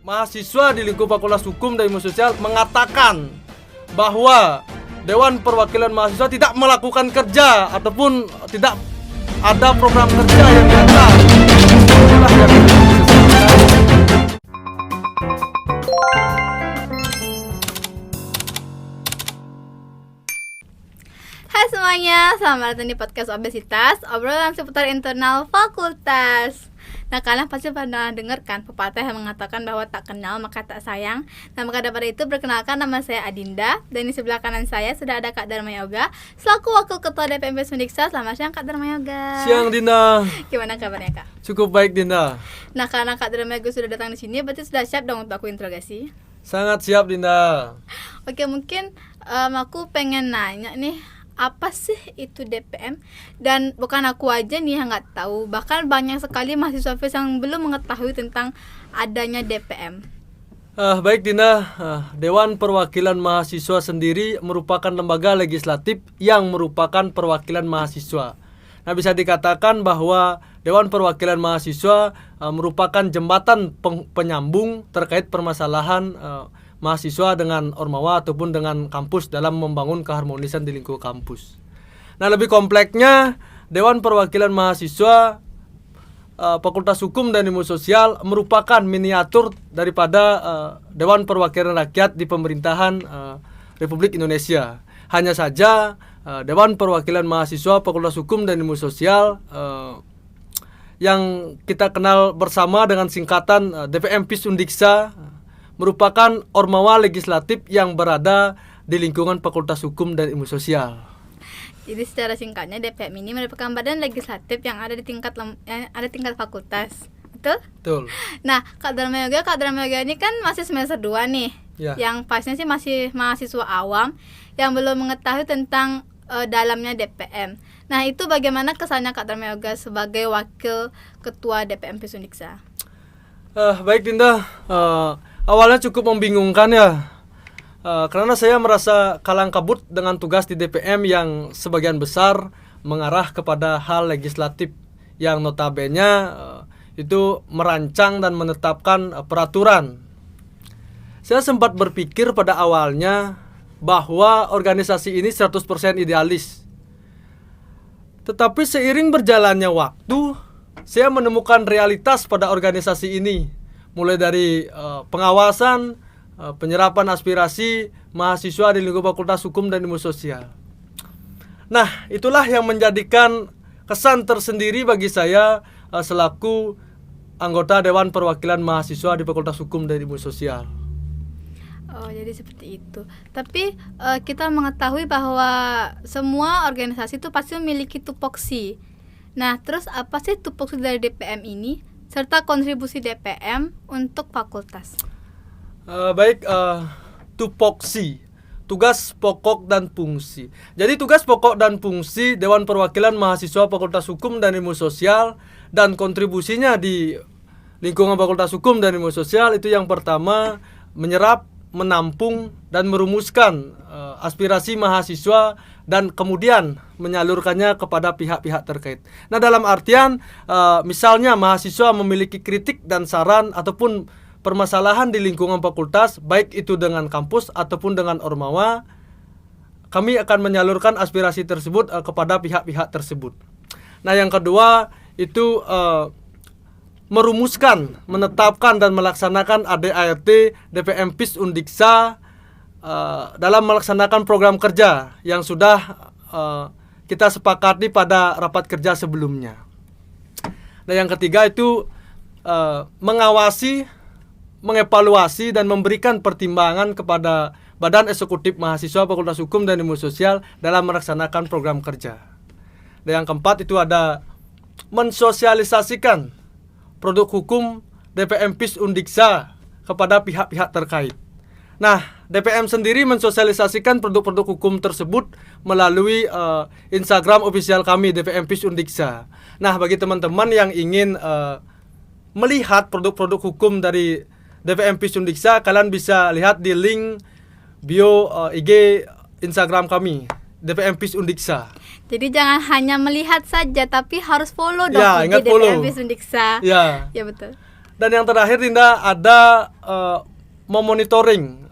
mahasiswa di lingkup Fakultas Hukum dan Ilmu Sosial mengatakan bahwa Dewan Perwakilan Mahasiswa tidak melakukan kerja ataupun tidak ada program kerja yang nyata. Itulah yang Hai semuanya, selamat datang di podcast Obesitas, obrolan seputar internal fakultas. Nah, kalian pasti pernah dengar kan pepatah yang mengatakan bahwa tak kenal maka tak sayang. Nah, maka daripada itu perkenalkan, nama saya Adinda, dan di sebelah kanan saya sudah ada Kak Dharma Yoga selaku Wakil Ketua DPM Sundiksa. Selamat siang Kak Dharma Yoga. Siang Dinda. Gimana kabarnya Kak? Cukup baik Dinda. Nah, karena Kak Dharma Yoga sudah datang di sini, berarti sudah siap dong untuk aku interogasi? Sangat siap Dinda. Oke, mungkin aku pengen nanya nih, apa sih itu DPM? Dan bukan aku aja nih yang nggak tahu, bahkan banyak sekali mahasiswa FIS yang belum mengetahui tentang adanya DPM. Baik Dinda, Dewan Perwakilan Mahasiswa sendiri merupakan lembaga legislatif yang merupakan perwakilan mahasiswa. Nah, bisa dikatakan bahwa Dewan Perwakilan Mahasiswa merupakan jembatan penyambung terkait permasalahan mahasiswa dengan ormawa ataupun dengan kampus dalam membangun keharmonisan di lingkup kampus. Nah, lebih kompleksnya, Dewan Perwakilan Mahasiswa Fakultas Hukum dan Ilmu Sosial merupakan miniatur daripada Dewan Perwakilan Rakyat di pemerintahan Republik Indonesia. Hanya saja Dewan Perwakilan Mahasiswa Fakultas Hukum dan Ilmu Sosial yang kita kenal bersama dengan singkatan DPM PIS Undiksa merupakan ormawa legislatif yang berada di lingkungan Fakultas Hukum dan Ilmu Sosial. Jadi secara singkatnya, DPM ini merupakan badan legislatif yang ada di tingkat fakultas. Betul? Betul. Nah, Kak Dharma Yoga ini kan masih semester 2 nih. Ya. Yang pastinya sih masih mahasiswa awam yang belum mengetahui tentang dalamnya DPM. Nah, itu bagaimana kesannya Kak Dharma Yoga sebagai wakil ketua DPM PIS Undiksa? Baik Dinda, awalnya cukup membingungkan ya, karena saya merasa kalang kabut dengan tugas di DPM yang sebagian besar mengarah kepada hal legislatif yang notabene itu merancang dan menetapkan peraturan. Saya sempat berpikir pada awalnya bahwa organisasi ini 100% idealis. Tetapi seiring berjalannya waktu, saya menemukan realitas pada organisasi ini, mulai dari pengawasan, penyerapan aspirasi mahasiswa di lingkup Fakultas Hukum dan Ilmu Sosial. Nah, itulah yang menjadikan kesan tersendiri bagi saya selaku anggota Dewan Perwakilan Mahasiswa di Fakultas Hukum dan Ilmu Sosial. Oh, jadi seperti itu. Tapi kita mengetahui bahwa semua organisasi itu pasti memiliki tupoksi. Nah, terus apa sih tupoksi dari DPM ini serta kontribusi DPM untuk fakultas? Tupoksi, tugas pokok dan fungsi. Jadi tugas pokok dan fungsi Dewan Perwakilan Mahasiswa Fakultas Hukum dan Ilmu Sosial dan kontribusinya di lingkungan Fakultas Hukum dan Ilmu Sosial itu yang pertama menyerap, menampung dan merumuskan aspirasi mahasiswa dan kemudian menyalurkannya kepada pihak-pihak terkait. Nah, dalam artian misalnya mahasiswa memiliki kritik dan saran ataupun permasalahan di lingkungan fakultas, baik itu dengan kampus ataupun dengan ormawa, kami akan menyalurkan aspirasi tersebut kepada pihak-pihak tersebut. Nah, yang kedua itu merumuskan, menetapkan dan melaksanakan ADART DPM PIS Undiksa dalam melaksanakan program kerja yang sudah kita sepakati pada rapat kerja sebelumnya. Nah, yang ketiga itu mengawasi, mengevaluasi dan memberikan pertimbangan kepada Badan Eksekutif Mahasiswa Fakultas Hukum dan Ilmu Sosial dalam melaksanakan program kerja. Dan yang keempat itu ada mensosialisasikan produk hukum DPM PIS Undiksa kepada pihak-pihak terkait. Nah, DPM sendiri mensosialisasikan produk-produk hukum tersebut melalui Instagram official kami DPM PIS Undiksa. Nah, bagi teman-teman yang ingin melihat produk-produk hukum dari DPM PIS Undiksa, kalian bisa lihat di link bio IG Instagram kami DPM PIS Undiksa. Jadi jangan hanya melihat saja, tapi harus follow dong ya, IG DPM PIS Undiksa. Ya. Ya betul. Dan yang terakhir Dinda ada memonitoring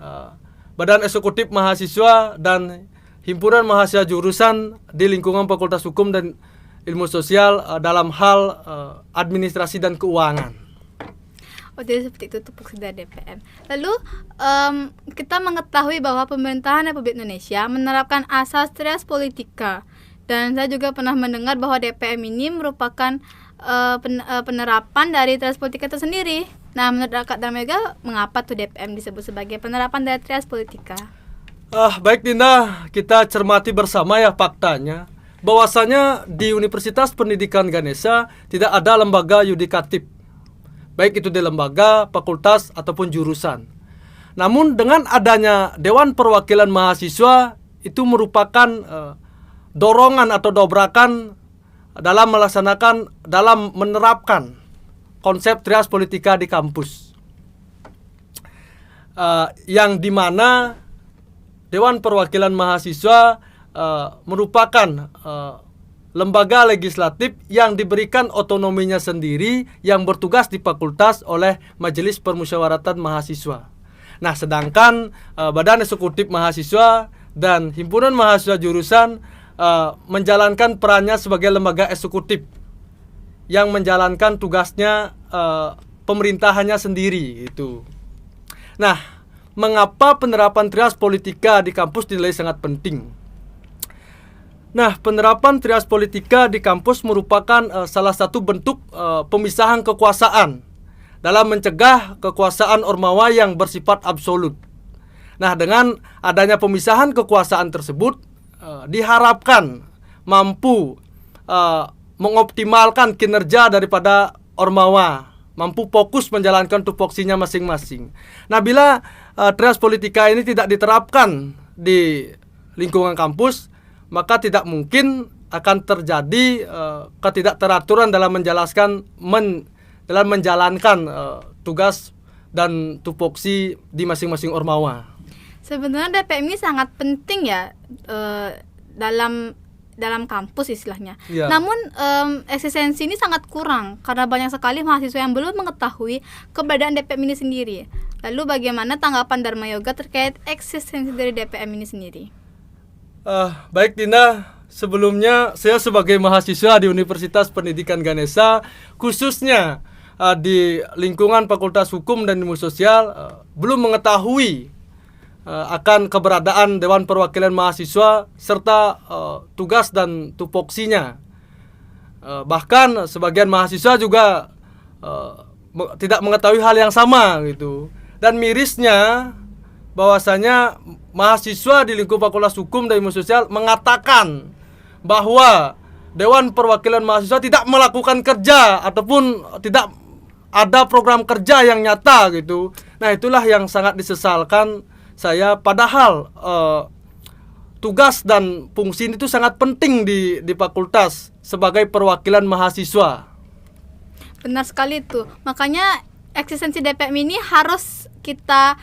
Badan Eksekutif Mahasiswa dan Himpunan Mahasiswa Jurusan di lingkungan Fakultas Hukum dan Ilmu Sosial dalam hal administrasi dan keuangan. Oh, jadi seperti itu tupoksi dari DPM. Lalu kita mengetahui bahwa pemerintahan Republik Indonesia menerapkan asas trias politika, dan saya juga pernah mendengar bahwa DPM ini merupakan penerapan dari trias politika itu sendiri. Nah, menurut Kak Darmega, mengapa tuh DPM disebut sebagai penerapan dari trias politika? Baik Dinda, kita cermati bersama ya faktanya, bahwasanya di Universitas Pendidikan Ganesha tidak ada lembaga yudikatif, baik itu di lembaga, fakultas, ataupun jurusan. Namun dengan adanya Dewan Perwakilan Mahasiswa, itu merupakan dorongan atau dobrakan dalam menerapkan konsep trias politika di kampus, yang dimana Dewan Perwakilan Mahasiswa merupakan lembaga legislatif yang diberikan otonominya sendiri, yang bertugas di fakultas oleh Majelis Permusyawaratan Mahasiswa. Nah, sedangkan Badan Eksekutif Mahasiswa dan Himpunan Mahasiswa Jurusan menjalankan perannya sebagai lembaga eksekutif yang menjalankan tugasnya pemerintahannya sendiri itu. Nah, mengapa penerapan trias politika di kampus dinilai sangat penting? Nah, penerapan trias politika di kampus merupakan salah satu bentuk pemisahan kekuasaan dalam mencegah kekuasaan ormawa yang bersifat absolut. Nah, dengan adanya pemisahan kekuasaan tersebut diharapkan mampu mengoptimalkan kinerja daripada ormawa, mampu fokus menjalankan tupoksinya masing-masing. Nah, bila trias politika ini tidak diterapkan di lingkungan kampus, maka tidak mungkin akan terjadi ketidakteraturan dalam menjalankan tugas dan tupoksi di masing-masing ormawa. Sebenarnya DPM ini sangat penting ya dalam kampus istilahnya. Ya. Namun eksistensi ini sangat kurang karena banyak sekali mahasiswa yang belum mengetahui keberadaan DPM ini sendiri. Lalu bagaimana tanggapan Dharma Yoga terkait eksistensi dari DPM ini sendiri? Baik Dinda, sebelumnya saya sebagai mahasiswa di Universitas Pendidikan Ganesha, khususnya di lingkungan Fakultas Hukum dan Ilmu Sosial, belum mengetahui akan keberadaan Dewan Perwakilan Mahasiswa serta tugas dan tupoksinya. Bahkan sebagian mahasiswa juga tidak mengetahui hal yang sama gitu. Dan mirisnya bahwasanya mahasiswa di lingkup Fakultas Hukum dan Ilmu Sosial mengatakan bahwa Dewan Perwakilan Mahasiswa tidak melakukan kerja ataupun tidak ada program kerja yang nyata gitu. Nah, itulah yang sangat disesalkan saya, padahal tugas dan fungsi itu sangat penting di fakultas sebagai perwakilan mahasiswa. Benar sekali tuh. Makanya eksistensi DPM ini harus kita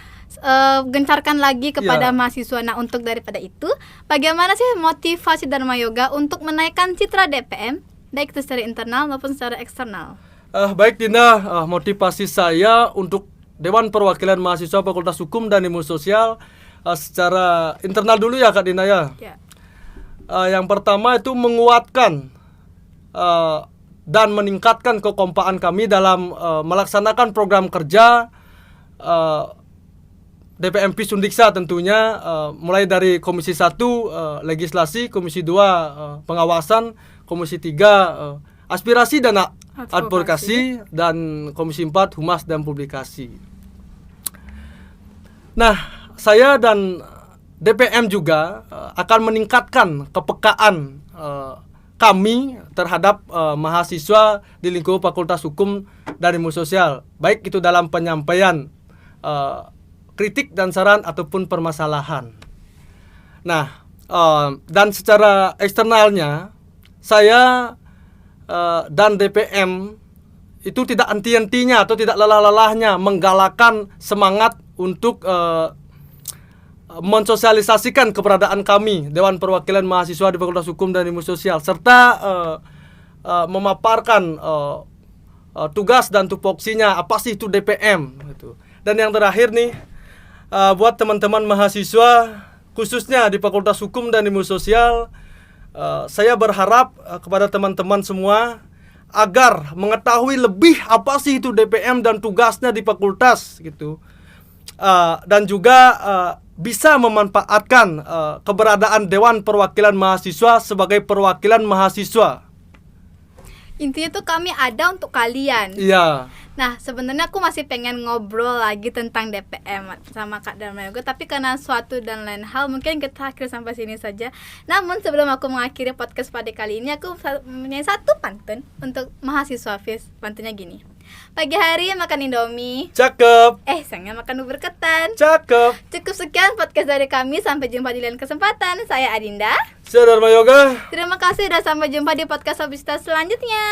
gencarkan lagi kepada mahasiswa. Nah, untuk daripada itu, bagaimana sih motivasi Dharma Yoga untuk menaikkan citra DPM, baik itu secara internal maupun secara eksternal? Baik Dinda, motivasi saya untuk Dewan Perwakilan Mahasiswa Fakultas Hukum dan Ilmu Sosial secara internal dulu ya Kak Dinda ya. Yang pertama itu menguatkan dan meningkatkan kekompakan kami dalam melaksanakan program kerja DPM Sundiksa tentunya, mulai dari Komisi 1 Legislasi, Komisi 2 Pengawasan, Komisi 3 Aspirasi dan Advokasi, dan Komisi 4 Humas dan Publikasi. Nah, saya dan DPM juga akan meningkatkan kepekaan kami terhadap mahasiswa di lingkup Fakultas Hukum dan Ilmu Sosial, baik itu dalam penyampaian kritik dan saran ataupun permasalahan. Nah, dan secara eksternalnya saya dan DPM itu tidak henti-hentinya atau tidak lelah-lelahnya menggalakkan semangat untuk mensosialisasikan keberadaan kami Dewan Perwakilan Mahasiswa di Fakultas Hukum dan Ilmu Sosial, serta memaparkan tugas dan tupoksinya, apa sih itu DPM gitu. Dan yang terakhir nih, buat teman-teman mahasiswa khususnya di Fakultas Hukum dan Ilmu Sosial, saya berharap kepada teman-teman semua agar mengetahui lebih apa sih itu DPM dan tugasnya di fakultas gitu. Dan juga bisa memanfaatkan keberadaan Dewan Perwakilan Mahasiswa sebagai perwakilan mahasiswa. Intinya tuh kami ada untuk kalian. Iya. Nah, sebenarnya aku masih pengen ngobrol lagi tentang DPM sama Kak Dharma Yoga, tapi karena suatu dan lain hal mungkin kita akhiri sampai sini saja. Namun sebelum aku mengakhiri podcast pada kali ini, aku mempunyai satu pantun untuk mahasiswa FIS. Pantunnya gini. Pagi hari makan Indomie. Cakep. Siangnya makan bubur ketan. Cakep. Cukup sekian podcast dari kami. Sampai jumpa di lain kesempatan. Saya Adinda. Saya Dharma Yoga. Terima kasih dan sampai jumpa di podcast Obesitas selanjutnya.